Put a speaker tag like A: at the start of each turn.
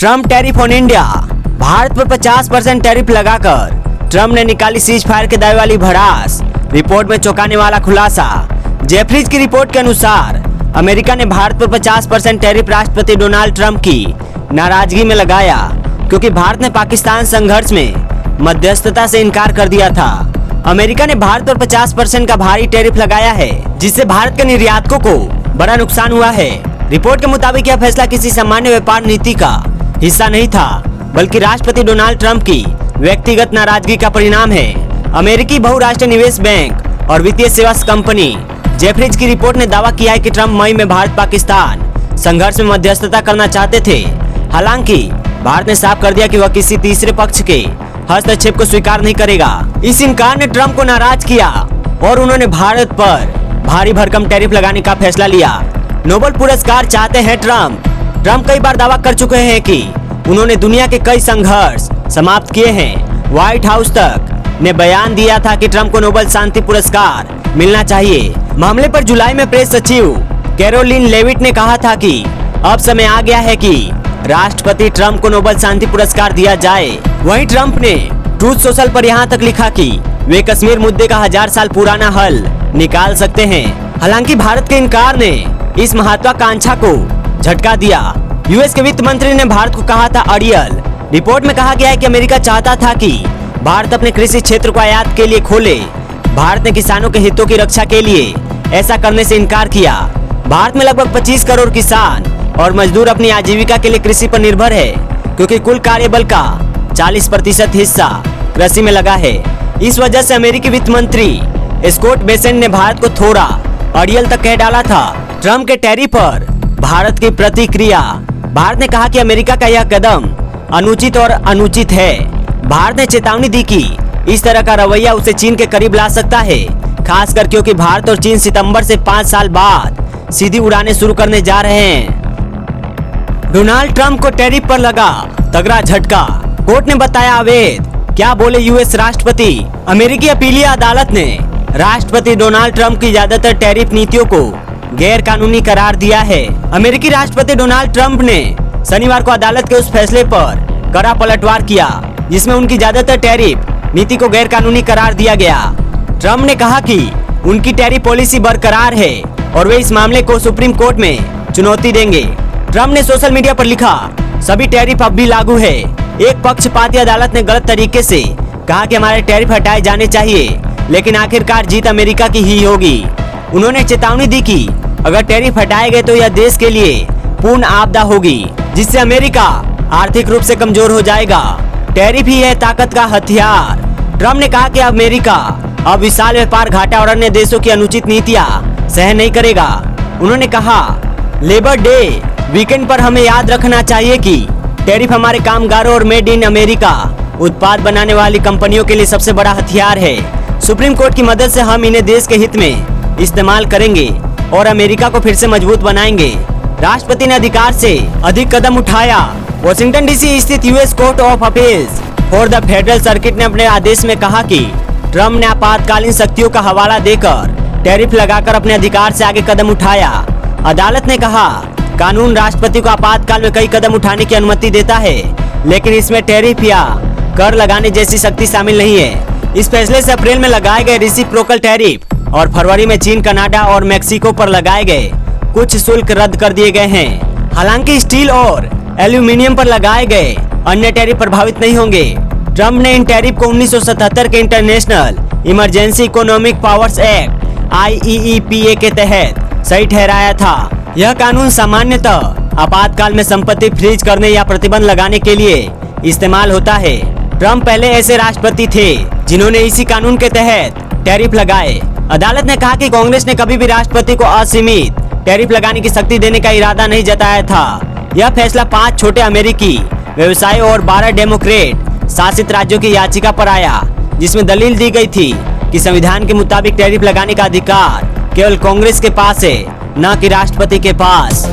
A: Trump tariff on India. Bharat पर 50% tariff लगाकर Trump ने निकाली सीज फायर के दावे वाली भड़ास। रिपोर्ट में चौंकाने वाला खुलासा। जेफरीज की रिपोर्ट के अनुसार अमेरिका ने भारत पर 50% टैरिफ राष्ट्रपति डोनाल्ड ट्रम्प की नाराजगी में लगाया, क्योंकि भारत ने पाकिस्तान संघर्ष में मध्यस्थता से इनकार कर दिया था। अमेरिका ने भारत पर 50% का भारी टैरिफ लगाया है, जिससे भारत के निर्यातकों को बड़ा नुकसान हुआ है। रिपोर्ट के मुताबिक यह फैसला किसी सामान्य व्यापार नीति का हिस्सा नहीं था, बल्कि राष्ट्रपति डोनाल्ड ट्रम्प की व्यक्तिगत नाराजगी का परिणाम है। अमेरिकी बहुराष्ट्रीय निवेश बैंक और वित्तीय सेवा कंपनी जेफरीज की रिपोर्ट ने दावा किया है कि ट्रम्प मई में भारत पाकिस्तान संघर्ष में मध्यस्थता करना चाहते थे। हालांकि भारत ने साफ कर दिया कि वह किसी तीसरे पक्ष के हस्तक्षेप को स्वीकार नहीं करेगा। इस इनकार ने ट्रम्प को नाराज किया और उन्होंने भारत पर भारी भरकम टैरिफ लगाने का फैसला लिया। नोबेल पुरस्कार चाहते हैं ट्रम्प। ट्रम्प कई बार दावा कर चुके हैं कि उन्होंने दुनिया के कई संघर्ष समाप्त किए हैं। व्हाइट हाउस तक ने बयान दिया था कि ट्रम्प को नोबेल शांति पुरस्कार मिलना चाहिए। मामले पर जुलाई में प्रेस सचिव कैरोलिन लेविट ने कहा था कि अब समय आ गया है कि राष्ट्रपति ट्रम्प को नोबेल शांति पुरस्कार दिया जाए। वहीं ट्रम्प ने ट्रूथ सोशल पर यहाँ तक लिखा कि वे कश्मीर मुद्दे का 1000 साल पुराना हल निकाल सकते हैं। हालांकि भारत के इनकार ने इस महत्वाकांक्षा को झटका दिया। यूएस के वित्त मंत्री ने भारत को कहा था अड़ियल। रिपोर्ट में कहा गया है कि अमेरिका चाहता था कि भारत अपने कृषि क्षेत्र को आयात के लिए खोले। भारत ने किसानों के हितों की रक्षा के लिए ऐसा करने से इनकार किया। भारत में लगभग 25 करोड़ किसान और मजदूर अपनी आजीविका के लिए कृषि पर निर्भर है, क्योंकि कुल कार्यबल का 40% हिस्सा कृषि में लगा है। इस वजह से अमेरिकी वित्त मंत्री स्कॉट बेसेंट ने भारत को थोड़ा अड़ियल तक कह डाला था। ट्रम्प के टैरिफ पर भारत की प्रतिक्रिया। भारत ने कहा कि अमेरिका का यह कदम अनुचित और अनुचित है। भारत ने चेतावनी दी कि इस तरह का रवैया उसे चीन के करीब ला सकता है, खासकर क्योंकि भारत और चीन सितंबर से 5 साल बाद सीधी उड़ानें शुरू करने जा रहे हैं। डोनाल्ड ट्रम्प को टैरिफ पर लगा तगड़ा झटका। कोर्ट ने बताया अवैध। क्या बोले यूएस राष्ट्रपति। अमेरिकी अपीलीय अदालत ने राष्ट्रपति डोनाल्ड ट्रम्प की ज्यादातर टैरिफ नीतियों को गैर कानूनी करार दिया है। अमेरिकी राष्ट्रपति डोनाल्ड ट्रम्प ने शनिवार को अदालत के उस फैसले पर कड़ा पलटवार किया, जिसमें उनकी ज्यादातर टैरिफ नीति को गैर कानूनी करार दिया गया। ट्रम्प ने कहा कि उनकी टैरिफ पॉलिसी बरकरार है और वे इस मामले को सुप्रीम कोर्ट में चुनौती देंगे। ट्रम्प ने सोशल मीडिया पर लिखा, सभी टैरिफ अब भी लागू है। एक पक्षपाती अदालत ने गलत तरीके से कहा कि हमारे टैरिफ हटाए जाने चाहिए, लेकिन आखिरकार जीत अमेरिका की ही होगी। उन्होंने चेतावनी दी कि अगर टैरिफ हटाए गए तो यह देश के लिए पूर्ण आपदा होगी, जिससे अमेरिका आर्थिक रूप से कमजोर हो जाएगा। टैरिफ ही है ताकत का हथियार। ट्रम्प ने कहा कि अमेरिका अब विशाल व्यापार घाटा और अन्य देशों की अनुचित नीतियां सहन नहीं करेगा। उन्होंने कहा, लेबर डे वीकेंड पर हमें याद रखना चाहिए कि टैरिफ हमारे कामगारों और मेड इन अमेरिका उत्पाद बनाने वाली कंपनियों के लिए सबसे बड़ा हथियार है। सुप्रीम कोर्ट की मदद से हम इन्हें देश के हित में इस्तेमाल करेंगे और अमेरिका को फिर से मजबूत बनाएंगे। राष्ट्रपति ने अधिकार से अधिक कदम उठाया। वॉशिंगटन डीसी स्थित US court of appeals for the federal circuit ने अपने आदेश में कहा कि ट्रम्प ने आपातकालीन शक्तियों का हवाला देकर टैरिफ लगाकर अपने अधिकार से आगे कदम उठाया। अदालत ने कहा, कानून राष्ट्रपति को आपातकाल में कई कदम उठाने की अनुमति देता है, लेकिन इसमें टैरिफ या कर लगाने जैसी शक्ति शामिल नहीं है। इस फैसले से अप्रैल में लगाए गए रेसिप्रोकल टैरिफ और फरवरी में चीन, कनाडा और मेक्सिको पर लगाए गए कुछ शुल्क रद्द कर दिए गए हैं। हालांकि स्टील और एल्यूमिनियम पर लगाए गए अन्य टैरिफ प्रभावित नहीं होंगे। ट्रम्प ने इन टैरिफ को 1977 के international emergency economic powers act IEEPA के तहत सही ठहराया था। यह कानून सामान्यतः आपातकाल में संपत्ति फ्रीज करने या प्रतिबंध लगाने के लिए इस्तेमाल होता है। ट्रम्प पहले ऐसे राष्ट्रपति थे जिन्होंने इसी कानून के तहत टैरिफ लगाए। अदालत ने कहा कि कांग्रेस ने कभी भी राष्ट्रपति को असीमित टैरिफ लगाने की शक्ति देने का इरादा नहीं जताया था। यह फैसला 5 छोटे अमेरिकी व्यवसायों और 12 डेमोक्रेट शासित राज्यों की याचिका पर आया, जिसमें दलील दी गई थी कि संविधान के मुताबिक टैरिफ लगाने का अधिकार केवल कांग्रेस के पास है, न कि राष्ट्रपति के पास।